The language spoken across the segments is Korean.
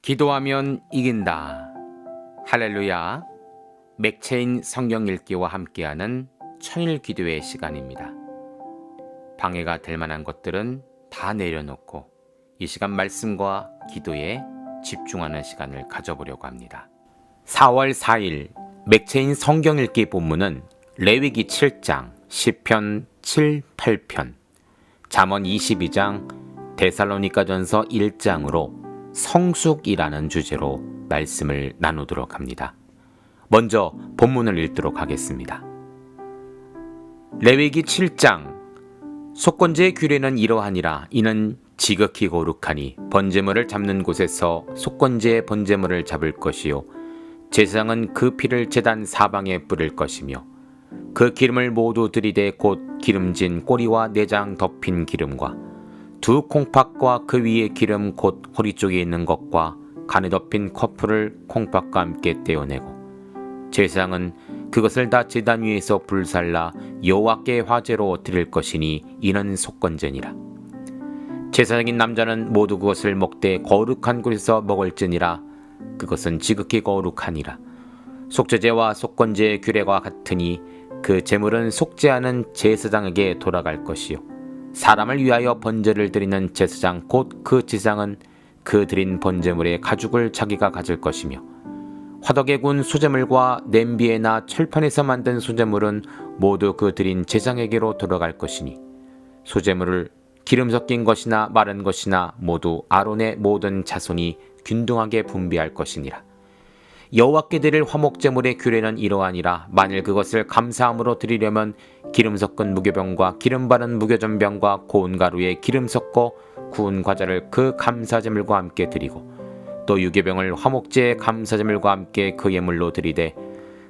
기도하면 이긴다. 할렐루야. 맥체인 성경 읽기와 함께하는 천일 기도의 시간입니다. 방해가 될 만한 것들은 다 내려놓고 이 시간 말씀과 기도에 집중하는 시간을 가져보려고 합니다. 4월 4일 맥체인 성경 읽기 본문은 레위기 7장, 시편 7, 8편, 잠언 22장, 데살로니가전서 1장으로 성숙이라는 주제로 말씀을 나누도록 합니다. 먼저 본문을 읽도록 하겠습니다. 레위기 7장 속건제의 규례는 이러하니라. 이는 지극히 거룩하니 번제물을 잡는 곳에서 속건제의 번제물을 잡을 것이요 제사장은 그 피를 제단 사방에 뿌릴 것이며 그 기름을 모두 들이대 곧 기름진 꼬리와 내장 덮인 기름과 두 콩팥과 그 위에 기름 곧 허리 쪽에 있는 것과 간에 덮인 커플을 콩팥과 함께 떼어내고 제사장은 그것을 다 제단 위에서 불살라 여호와께 화제로 드릴 것이니 이는 속건제니라. 제사장인 남자는 모두 그것을 먹되 거룩한 곳에서 먹을지니라. 그것은 지극히 거룩하니라. 속죄제와 속건제의 규례와 같으니 그 제물은 속죄하는 제사장에게 돌아갈 것이요 사람을 위하여 번제를 드리는 제사장 곧 그 제사장은 그 드린 번제물의 가죽을 자기가 가질 것이며 화덕에 군 소제물과 냄비에나 철판에서 만든 소제물은 모두 그 드린 제사장에게로 돌아갈 것이니 소제물을 기름 섞인 것이나 마른 것이나 모두 아론의 모든 자손이 균등하게 분배할 것이니라. 여호와께 드릴 화목제물의 규례는 이러하니라. 만일 그것을 감사함으로 드리려면 기름 섞은 무교병과 기름 바른 무교전병과 고운 가루에 기름 섞어 구운 과자를 그 감사제물과 함께 드리고 또 유교병을 화목제의 감사제물과 함께 그 예물로 드리되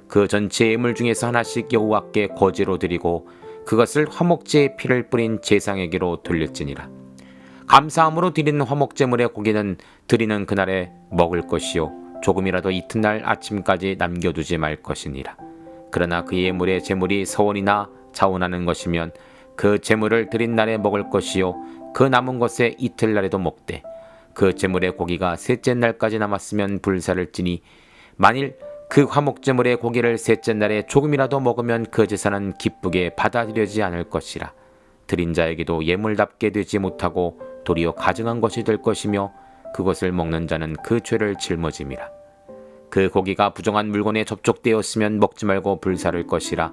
그 전체 예물 중에서 하나씩 여호와께 거제로 드리고 그것을 화목제의 피를 뿌린 제사장에게로 돌릴지니라. 감사함으로 드리는 화목제물의 고기는 드리는 그날에 먹을 것이요 조금이라도 이튿날 아침까지 남겨두지 말 것이니라. 그러나 그 예물의 제물이 서원이나 자원하는 것이면 그 제물을 드린 날에 먹을 것이요 그 남은 것에 이틀날에도 먹되 그 제물의 고기가 셋째 날까지 남았으면 불사를 찌니 만일 그 화목제물의 고기를 셋째 날에 조금이라도 먹으면 그 제사는 기쁘게 받아들여지지 않을 것이라. 드린 자에게도 예물답게 되지 못하고 도리어 가증한 것이 될 것이며 그것을 먹는 자는 그 죄를 짊어짐이라. 그 고기가 부정한 물건에 접촉되었으면 먹지 말고 불사를 것이라.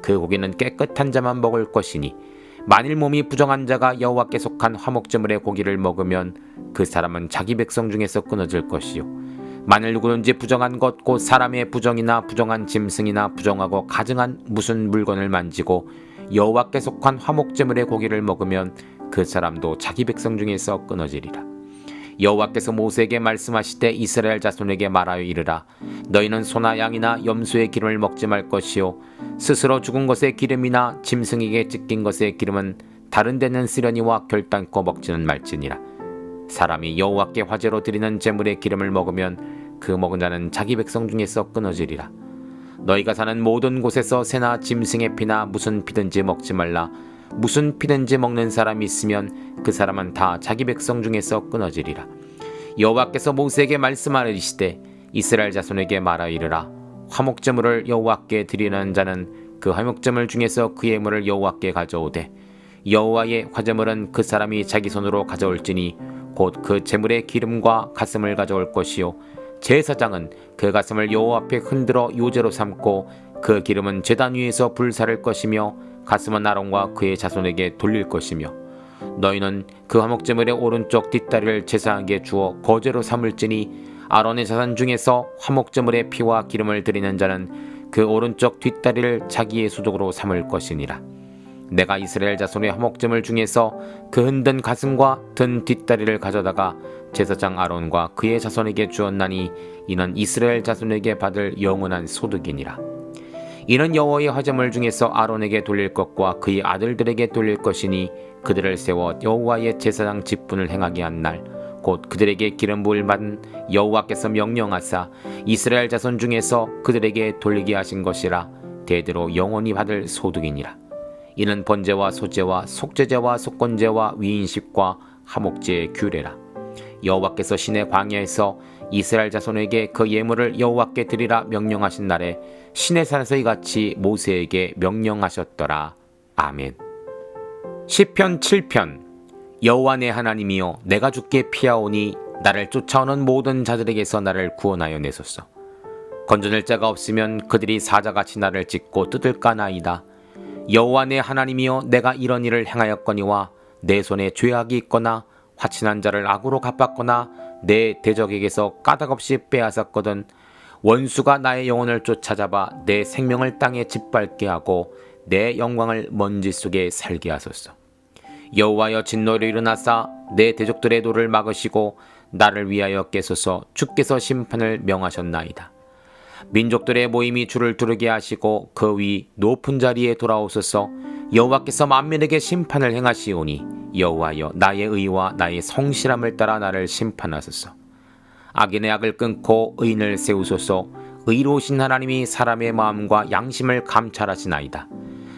그 고기는 깨끗한 자만 먹을 것이니 만일 몸이 부정한 자가 여호와께 속한 화목제물의 고기를 먹으면 그 사람은 자기 백성 중에서 끊어질 것이요 만일 누구든지 부정한 것 곧 사람의 부정이나 부정한 짐승이나 부정하고 가증한 무슨 물건을 만지고 여호와께 속한 화목제물의 고기를 먹으면 그 사람도 자기 백성 중에서 끊어지리라. 여호와께서 모세에게 말씀하시되 이스라엘 자손에게 말하여 이르라. 너희는 소나 양이나 염소의 기름을 먹지 말 것이요 스스로 죽은 것의 기름이나 짐승에게 찢긴 것의 기름은 다른 데는 쓰려니와 결단코 먹지는 말지니라. 사람이 여호와께 화제로 드리는 제물의 기름을 먹으면 그 먹은 자는 자기 백성 중에서 끊어지리라. 너희가 사는 모든 곳에서 새나 짐승의 피나 무슨 피든지 먹지 말라. 무슨 피든지 먹는 사람이 있으면 그 사람은 다 자기 백성 중에서 끊어지리라. 여호와께서 모세에게 말씀하시되 이스라엘 자손에게 말하여 이르라. 화목제물을 여호와께 드리는 자는 그 화목제물 중에서 그 예물을 여호와께 가져오되 여호와의 화제물은 그 사람이 자기 손으로 가져올지니 곧 그 제물의 기름과 가슴을 가져올 것이요 제사장은 그 가슴을 여호와 앞에 흔들어 요제로 삼고 그 기름은 제단 위에서 불사를 것이며 가슴은 아론과 그의 자손에게 돌릴 것이며 너희는 그 화목제물의 오른쪽 뒷다리를 제사장에게 주어 거제로 삼을지니 아론의 자손 중에서 화목제물의 피와 기름을 드리는 자는 그 오른쪽 뒷다리를 자기의 수족으로 삼을 것이니라. 내가 이스라엘 자손의 화목제물 중에서 그 흔든 가슴과 든 뒷다리를 가져다가 제사장 아론과 그의 자손에게 주었나니 이는 이스라엘 자손에게 받을 영원한 소득이니라. 이는 여호와의 화제물 중에서 아론에게 돌릴 것과 그의 아들들에게 돌릴 것이니 그들을 세워 여호와의 제사장 직분을 행하게 한 날 곧 그들에게 기름 부을 받은 여호와께서 명령하사 이스라엘 자손 중에서 그들에게 돌리게 하신 것이라. 대대로 영원히 받을 소득이니라. 이는 번제와 소제와 속죄제와 속건제와 위인식과 화목제의 규례라. 여호와께서 시내 광야에서 이스라엘 자손에게 그 예물을 여호와께 드리라 명령하신 날에 시내산에서 이같이 모세에게 명령하셨더라. 아멘. 시편 7편. 여호와 내 하나님이여, 내가 주께 피하오니 나를 쫓아오는 모든 자들에게서 나를 구원하여 내소서. 건져낼 자가 없으면 그들이 사자같이 나를 찢고 뜯을까나이다. 여호와 내 하나님이여, 내가 이런 일을 행하였거니와 내 손에 죄악이 있거나 화친한 자를 악으로 갚았거나 내 대적에게서 까닭없이 빼앗았거든. 원수가 나의 영혼을 쫓아잡아 내 생명을 땅에 짓밟게 하고 내 영광을 먼지 속에 살게 하소서. 여호와여, 진노로 일어나사 내 대적들의 도를 막으시고 나를 위하여 깨소서. 주께서 심판을 명하셨나이다. 민족들의 모임이 주를 두르게 하시고 그 위 높은 자리에 돌아오소서. 여호와께서 만민에게 심판을 행하시오니 여호와여, 나의 의와 나의 성실함을 따라 나를 심판하소서. 악인의 악을 끊고 의인을 세우소서. 의로우신 하나님이 사람의 마음과 양심을 감찰하시나이다.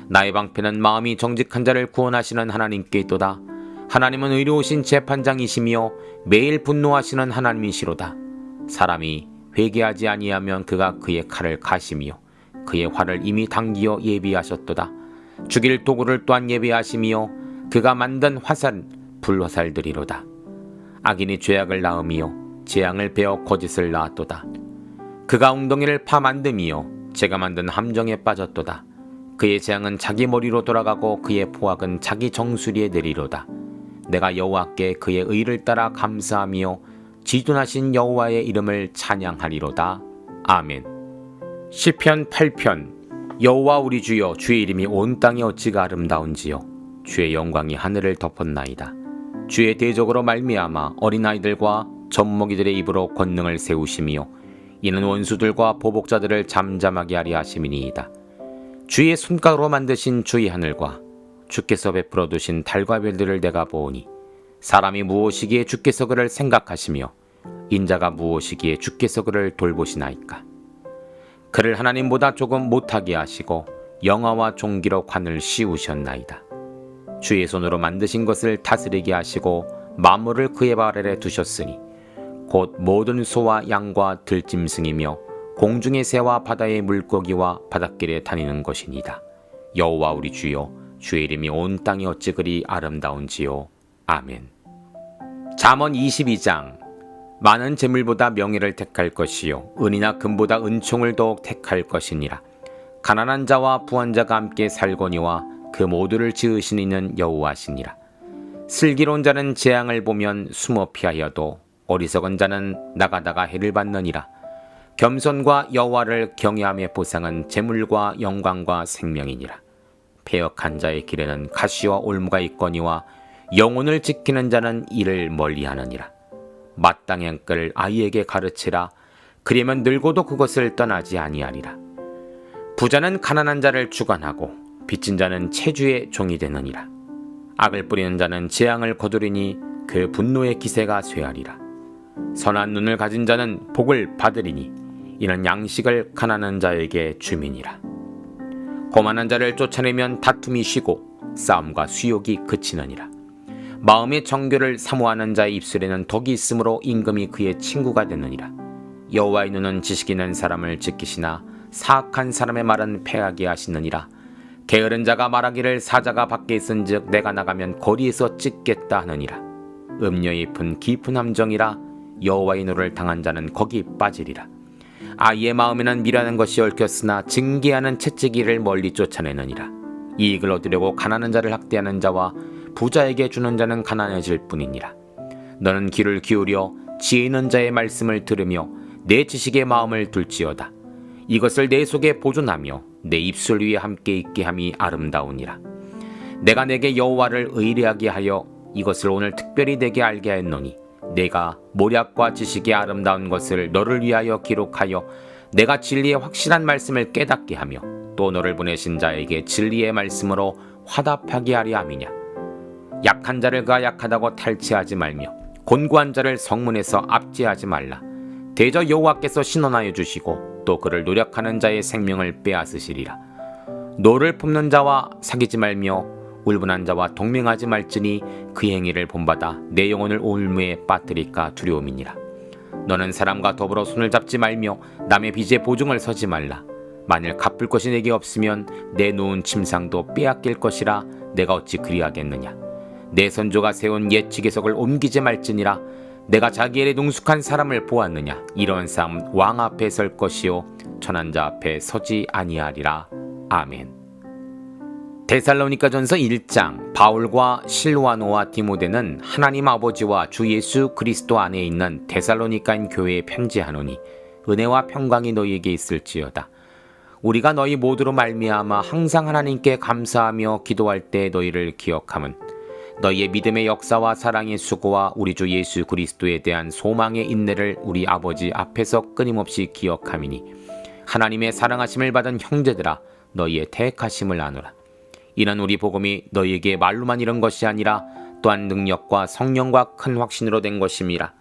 나의 방패는 마음이 정직한 자를 구원하시는 하나님께 있도다. 하나님은 의로우신 재판장이시며 매일 분노하시는 하나님이시로다. 사람이 회개하지 아니하면 그가 그의 칼을 가시며 그의 활을 이미 당기어 예비하셨도다. 죽일 도구를 또한 예비하시며 그가 만든 화살은 불화살들이로다. 악인이 죄악을 낳으며 재앙을 베어 거짓을 낳았도다. 그가 웅덩이를 파 만듦이요 제가 만든 함정에 빠졌도다. 그의 재앙은 자기 머리로 돌아가고 그의 포악은 자기 정수리에 내리로다. 내가 여호와께 그의 의를 따라 감사하며 지존하신 여호와의 이름을 찬양하리로다. 아멘. 시편 8편. 여호와 우리 주여, 주의 이름이 온 땅이 어찌가 아름다운지요. 주의 영광이 하늘을 덮었나이다. 주의 대적으로 말미암아 어린아이들과 젖먹이들의 입으로 권능을 세우시며 이는 원수들과 보복자들을 잠잠하게 하려 하심이니이다. 주의 손가락으로 만드신 주의 하늘과 주께서 베풀어 두신 달과 별들을 내가 보오니 사람이 무엇이기에 주께서 그를 생각하시며 인자가 무엇이기에 주께서 그를 돌보시나이까. 그를 하나님보다 조금 못하게 하시고 영화와 종기로 관을 씌우셨나이다. 주의 손으로 만드신 것을 다스리게 하시고 만물을 그의 발 아래 두셨으니 곧 모든 소와 양과 들짐승이며 공중의 새와 바다의 물고기와 바닷길에 다니는 것이니이다. 여호와 우리 주여, 주의 이름이 온 땅이 어찌 그리 아름다운지요. 아멘. 잠언 22장. 많은 재물보다 명예를 택할 것이요 은이나 금보다 은총을 더욱 택할 것이니라. 가난한 자와 부한 자가 함께 살거니와 그 모두를 지으신 이는 여호와시니라. 슬기로운 자는 재앙을 보면 숨어 피하여도 어리석은 자는 나가다가 해를 받느니라. 겸손과 여호와를 경외함의 보상은 재물과 영광과 생명이니라. 패역한 자의 길에는 가시와 올무가 있거니와 영혼을 지키는 자는 이를 멀리하느니라. 마땅한 글 아이에게 가르치라. 그리면 늙어도 그것을 떠나지 아니하리라. 부자는 가난한 자를 주관하고 빚진 자는 체주의 종이 되느니라. 악을 뿌리는 자는 재앙을 거두리니 그 분노의 기세가 쇠하리라. 선한 눈을 가진 자는 복을 받으리니 이는 양식을 가난한 자에게 주민이라. 거만한 자를 쫓아내면 다툼이 쉬고 싸움과 수욕이 그치느니라. 마음의 정결을 사모하는 자의 입술에는 덕이 있으므로 임금이 그의 친구가 되느니라. 여호와의 눈은 지식 있는 사람을 지키시나 사악한 사람의 말은 패하게 하시느니라. 게으른 자가 말하기를 사자가 밖에 있은즉 내가 나가면 거리에서 찢겠다 하느니라. 음녀의 잎은 깊은 함정이라. 여호와의 노를 당한 자는 거기 빠지리라. 아이의 마음에는 미라는 것이 얽혔으나 징계하는 채찍이를 멀리 쫓아내느니라. 이익을 얻으려고 가난한 자를 학대하는 자와 부자에게 주는 자는 가난해질 뿐이니라. 너는 귀를 기울여 지혜 있는 자의 말씀을 들으며 내 지식의 마음을 둘지어다. 이것을 내 속에 보존하며 내 입술 위에 함께 있게 함이 아름다우니라. 내가 내게 여호와를 의뢰하게 하여 이것을 오늘 특별히 내게 알게 하였노니 내가 모략과 지식의 아름다운 것을 너를 위하여 기록하여 내가 진리의 확실한 말씀을 깨닫게 하며 또 너를 보내신 자에게 진리의 말씀으로 화답하게 하려 함이냐. 약한 자를 그가 약하다고 탈취하지 말며 곤고한 자를 성문에서 압제하지 말라. 대저 여호와께서 신원하여 주시고 또 그를 노력하는 자의 생명을 빼앗으시리라. 노를 품는 자와 사귀지 말며 울분한 자와 동맹하지 말지니 그 행위를 본받아 내 영혼을 올무에 빠뜨릴까 두려움이니라. 너는 사람과 더불어 손을 잡지 말며 남의 빚에 보증을 서지 말라. 만일 갚을 것이 내게 없으면 내 놓은 침상도 빼앗길 것이라 내가 어찌 그리하겠느냐. 내 선조가 세운 옛 지계석을 옮기지 말지니라. 내가 자기 일에 능숙한 사람을 보았느냐. 이런 사람 왕 앞에 설 것이요 천한 자 앞에 서지 아니하리라. 아멘. 데살로니가전서 1장. 바울과 실와노와 디모데는 하나님 아버지와 주 예수 그리스도 안에 있는 데살로니가인 교회에 편지하노니 은혜와 평강이 너희에게 있을지어다. 우리가 너희 모두로 말미암아 항상 하나님께 감사하며 기도할 때 너희를 기억함은 너희의 믿음의 역사와 사랑의 수고와 우리 주 예수 그리스도에 대한 소망의 인내를 우리 아버지 앞에서 끊임없이 기억함이니 하나님의 사랑하심을 받은 형제들아 너희의 택하심을 아노라. 이는 우리 복음이 너희에게 말로만 이런 것이 아니라 또한 능력과 성령과 큰 확신으로 된 것임이라.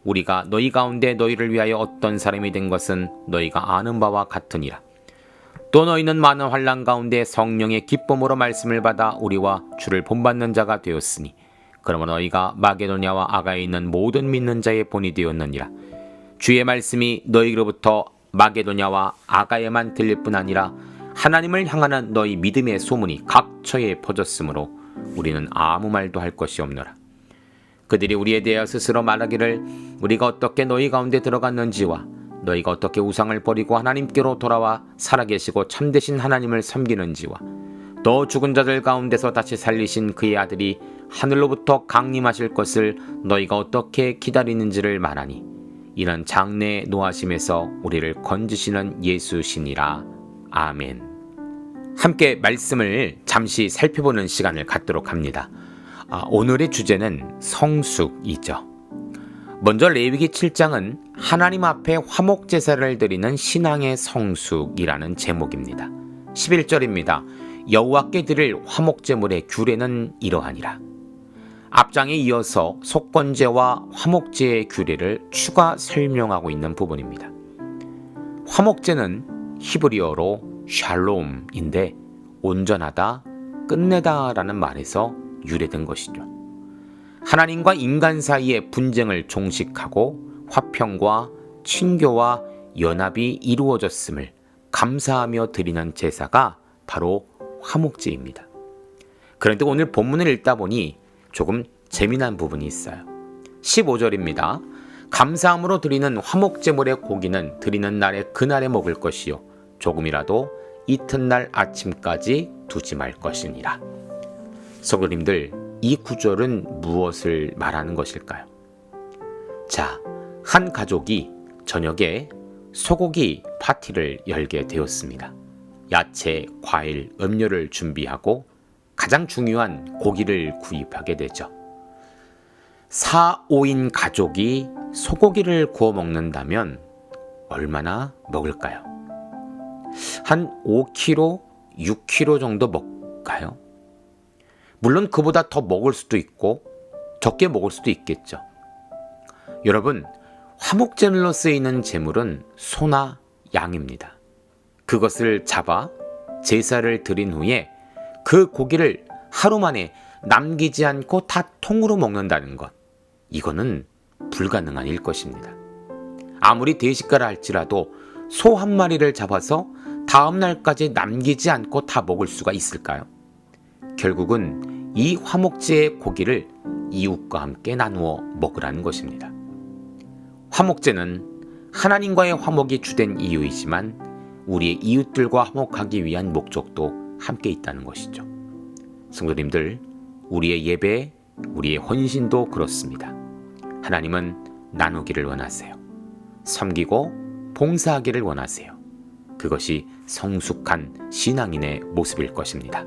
우리가 너희 가운데 너희를 위하여 어떤 사람이 된 것은 너희가 아는 바와 같으니라. 또 너희는 많은 환난 가운데 성령의 기쁨으로 말씀을 받아 우리와 주를 본받는 자가 되었으니 그러므로 너희가 마게도냐와 아가에 있는 모든 믿는 자의 본이 되었느니라. 주의 말씀이 너희로부터 마게도냐와 아가에만 들릴 뿐 아니라 하나님을 향하는 너희 믿음의 소문이 각처에 퍼졌으므로 우리는 아무 말도 할 것이 없노라. 그들이 우리에 대하여 스스로 말하기를 우리가 어떻게 너희 가운데 들어갔는지와 너희가 어떻게 우상을 버리고 하나님께로 돌아와 살아계시고 참되신 하나님을 섬기는지와 또 죽은 자들 가운데서 다시 살리신 그의 아들이 하늘로부터 강림하실 것을 너희가 어떻게 기다리는지를 말하니 이는 장래의 노하심에서 우리를 건지시는 예수시니라. 아멘. 함께 말씀을 잠시 살펴보는 시간을 갖도록 합니다. 오늘의 주제는 성숙이죠. 먼저 레위기 7장은 하나님 앞에 화목제사를 드리는 신앙의 성숙이라는 제목입니다. 11절입니다. 여호와께 드릴 화목제물의 규례는 이러하니라. 앞장에 이어서 속건제와 화목제의 규례를 추가 설명하고 있는 부분입니다. 화목제는 히브리어로 샬롬인데 온전하다, 끝내다 라는 말에서 유래된 것이죠. 하나님과 인간 사이의 분쟁을 종식하고 화평과 친교와 연합이 이루어졌음을 감사하며 드리는 제사가 바로 화목제입니다. 그런데 오늘 본문을 읽다 보니 조금 재미난 부분이 있어요. 15절입니다. 감사함으로 드리는 화목제물의 고기는 드리는 날에 그날에 먹을 것이요 조금이라도 이튿날 아침까지 두지 말 것이니라. 성도님들, 이 구절은 무엇을 말하는 것일까요? 자, 한 가족이 저녁에 소고기 파티를 열게 되었습니다. 야채, 과일, 음료를 준비하고 가장 중요한 고기를 구입하게 되죠. 4, 5인 가족이 소고기를 구워 먹는다면 얼마나 먹을까요? 한 5kg, 6kg 정도 먹을까요? 물론 그보다 더 먹을 수도 있고 적게 먹을 수도 있겠죠. 여러분, 화목제물로 쓰이는 제물은 소나 양입니다. 그것을 잡아 제사를 드린 후에 그 고기를 하루 만에 남기지 않고 다 통으로 먹는다는 것, 이거는 불가능한 일 것입니다. 아무리 대식가라 할지라도 소 한 마리를 잡아서 다음 날까지 남기지 않고 다 먹을 수가 있을까요? 결국은 이 화목제의 고기를 이웃과 함께 나누어 먹으라는 것입니다. 화목제는 하나님과의 화목이 주된 이유이지만 우리의 이웃들과 화목하기 위한 목적도 함께 있다는 것이죠. 성도님들, 우리의 예배, 우리의 헌신도 그렇습니다. 하나님은 나누기를 원하세요. 섬기고 봉사하기를 원하세요. 그것이 성숙한 신앙인의 모습일 것입니다.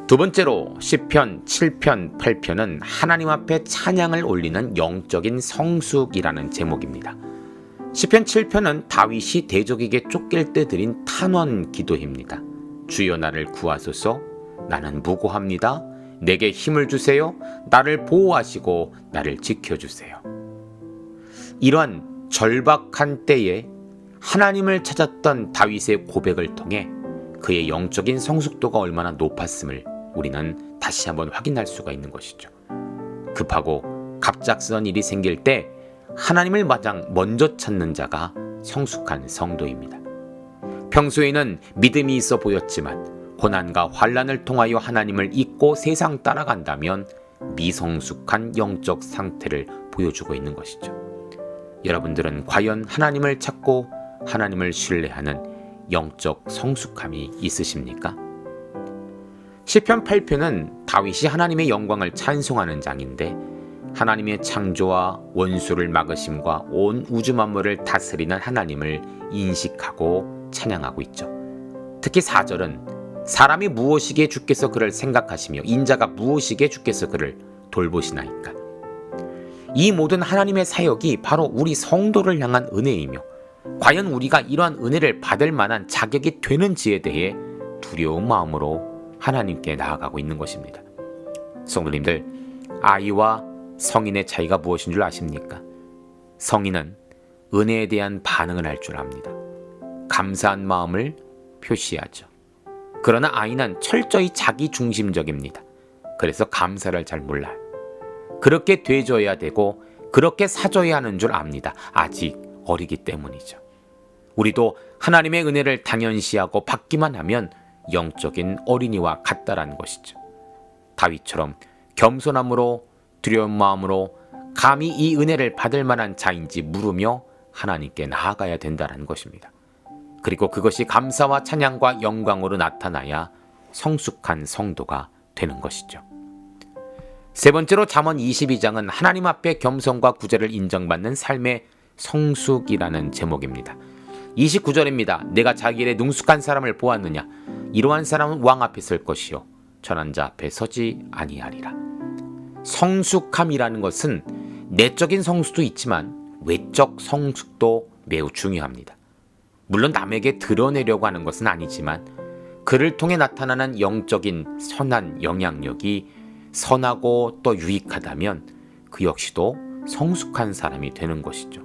두 번째로 시편 7편 8편은 하나님 앞에 찬양을 올리는 영적인 성숙이라는 제목입니다. 시편 7편은 다윗이 대적에게 쫓길 때 드린 탄원 기도입니다. 주여 나를 구하소서, 나는 무고합니다. 내게 힘을 주세요. 나를 보호하시고 나를 지켜주세요. 이러한 절박한 때에 하나님을 찾았던 다윗의 고백을 통해 그의 영적인 성숙도가 얼마나 높았음을 우리는 다시 한번 확인할 수가 있는 것이죠. 급하고 갑작스런 일이 생길 때 하나님을 가장 먼저 찾는 자가 성숙한 성도입니다. 평소에는 믿음이 있어 보였지만 고난과 환난을 통하여 하나님을 잊고 세상 따라간다면 미성숙한 영적 상태를 보여주고 있는 것이죠. 여러분들은 과연 하나님을 찾고 하나님을 신뢰하는 영적 성숙함이 있으십니까? 시편 8편은 다윗이 하나님의 영광을 찬송하는 장인데 하나님의 창조와 원수를 막으심과 온 우주 만물을 다스리는 하나님을 인식하고 찬양하고 있죠. 특히 4절은 사람이 무엇이기에 주께서 그를 생각하시며 인자가 무엇이기에 주께서 그를 돌보시나이까. 이 모든 하나님의 사역이 바로 우리 성도를 향한 은혜이며 과연 우리가 이러한 은혜를 받을 만한 자격이 되는지에 대해 두려운 마음으로 하나님께 나아가고 있는 것입니다. 성도님들, 아이와 성인의 차이가 무엇인 줄 아십니까? 성인은 은혜에 대한 반응을 할 줄 압니다. 감사한 마음을 표시하죠. 그러나 아이는 철저히 자기 중심적입니다. 그래서 감사를 잘 몰라요. 그렇게 돼줘야 되고 그렇게 사줘야 하는 줄 압니다. 아직 어리기 때문이죠. 우리도 하나님의 은혜를 당연시하고 받기만 하면 영적인 어린이와 같다라는 것이죠. 다윗처럼 겸손함으로 두려운 마음으로 감히 이 은혜를 받을 만한 자인지 물으며 하나님께 나아가야 된다는 것입니다. 그리고 그것이 감사와 찬양과 영광으로 나타나야 성숙한 성도가 되는 것이죠. 세 번째로 잠언 22장은 하나님 앞에 겸손과 구제를 인정받는 삶의 성숙이라는 제목입니다. 29절입니다. 내가 자기 일에 능숙한 사람을 보았느냐? 이러한 사람은 왕 앞에 설 것이요 전한 자 앞에 서지 아니하리라. 성숙함이라는 것은 내적인 성숙도 있지만 외적 성숙도 매우 중요합니다. 물론 남에게 드러내려고 하는 것은 아니지만 그를 통해 나타나는 영적인 선한 영향력이 선하고 또 유익하다면 그 역시도 성숙한 사람이 되는 것이죠.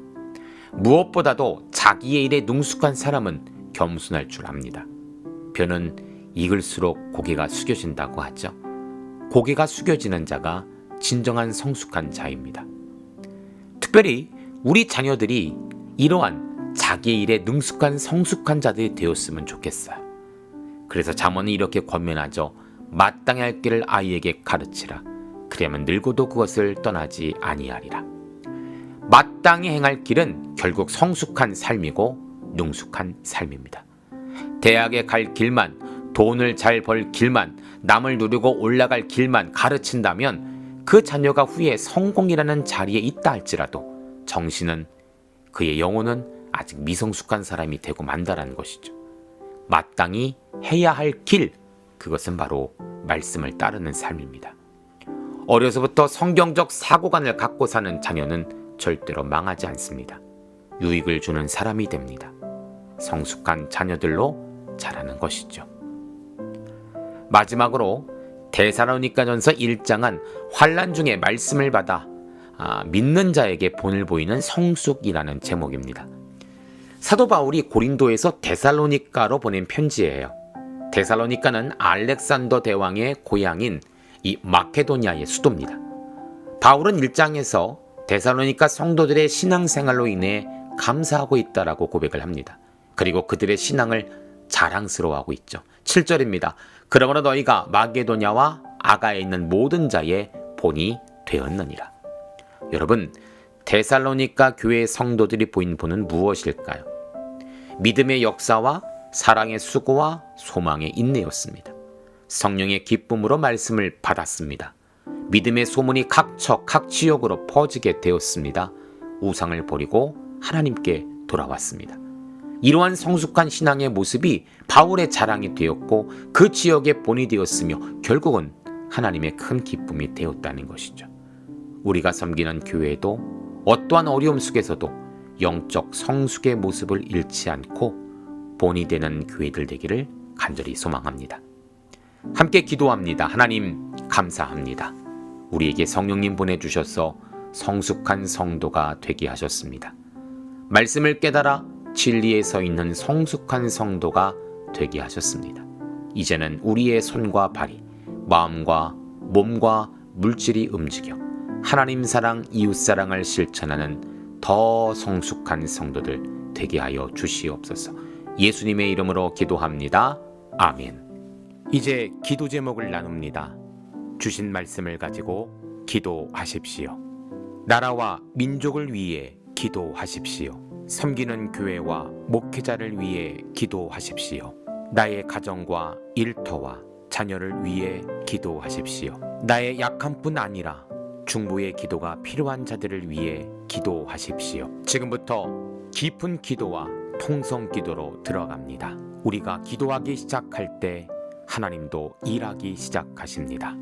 무엇보다도 자기의 일에 능숙한 사람은 겸손할 줄 압니다. 벼는 익을수록 고개가 숙여진다고 하죠. 고개가 숙여지는 자가 진정한 성숙한 자입니다. 특별히 우리 자녀들이 이러한 자기의 일에 능숙한 성숙한 자들이 되었으면 좋겠어요. 그래서 잠언은 이렇게 권면하죠. 마땅히 할 길을 아이에게 가르치라. 그리하면 늙어도 그것을 떠나지 아니하리라. 마땅히 행할 길은 결국 성숙한 삶이고 능숙한 삶입니다. 대학에 갈 길만, 돈을 잘 벌 길만, 남을 누리고 올라갈 길만 가르친다면 그 자녀가 후에 성공이라는 자리에 있다 할지라도 정신은, 그의 영혼은 아직 미성숙한 사람이 되고 만다라는 것이죠. 마땅히 해야 할 길, 그것은 바로 말씀을 따르는 삶입니다. 어려서부터 성경적 사고관을 갖고 사는 자녀는 절대로 망하지 않습니다. 유익을 주는 사람이 됩니다. 성숙한 자녀들로 자라는 것이죠. 마지막으로 데살로니가전서 1장은 환난 중에 말씀을 받아 믿는 자에게 본을 보이는 성숙이라는 제목입니다. 사도 바울이 고린도에서 데살로니가로 보낸 편지예요. 데살로니가는 알렉산더 대왕의 고향인 이 마케도니아의 수도입니다. 바울은 1장에서 데살로니가 성도들의 신앙생활로 인해 감사하고 있다라고 고백을 합니다. 그리고 그들의 신앙을 자랑스러워하고 있죠. 7절입니다. 그러므로 너희가 마게도냐와 아가에 있는 모든 자의 본이 되었느니라. 여러분, 데살로니가 교회 성도들이 보인 본은 무엇일까요? 믿음의 역사와 사랑의 수고와 소망의 인내였습니다. 성령의 기쁨으로 말씀을 받았습니다. 믿음의 소문이 각처 각지역으로 퍼지게 되었습니다. 우상을 버리고 하나님께 돌아왔습니다. 이러한 성숙한 신앙의 모습이 바울의 자랑이 되었고 그 지역의 본이 되었으며 결국은 하나님의 큰 기쁨이 되었다는 것이죠. 우리가 섬기는 교회도 어떠한 어려움 속에서도 영적 성숙의 모습을 잃지 않고 본이 되는 교회들 되기를 간절히 소망합니다. 함께 기도합니다. 하나님 감사합니다. 우리에게 성령님 보내주셔서 성숙한 성도가 되게 하셨습니다. 말씀을 깨달아 진리에 서 있는 성숙한 성도가 되게 하셨습니다. 이제는 우리의 손과 발이 마음과 몸과 물질이 움직여 하나님 사랑, 이웃 사랑을 실천하는 더 성숙한 성도들 되게 하여 주시옵소서. 예수님의 이름으로 기도합니다. 아멘. 이제 기도 제목을 나눕니다. 주신 말씀을 가지고 기도하십시오. 나라와 민족을 위해 기도하십시오. 섬기는 교회와 목회자를 위해 기도하십시오. 나의 가정과 일터와 자녀를 위해 기도하십시오. 나의 약함뿐 아니라 중보의 기도가 필요한 자들을 위해 기도하십시오. 지금부터 깊은 기도와 통성 기도로 들어갑니다. 우리가 기도하기 시작할 때 하나님도 일하기 시작하십니다.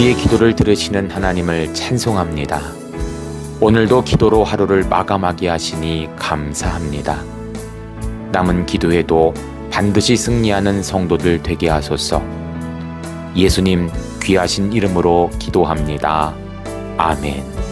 우리의 기도를 들으시는 하나님을 찬송합니다. 오늘도 기도로 하루를 마감하게 하시니 감사합니다. 남은 기도에도 반드시 승리하는 성도들 되게 하소서. 예수님 귀하신 이름으로 기도합니다. 아멘.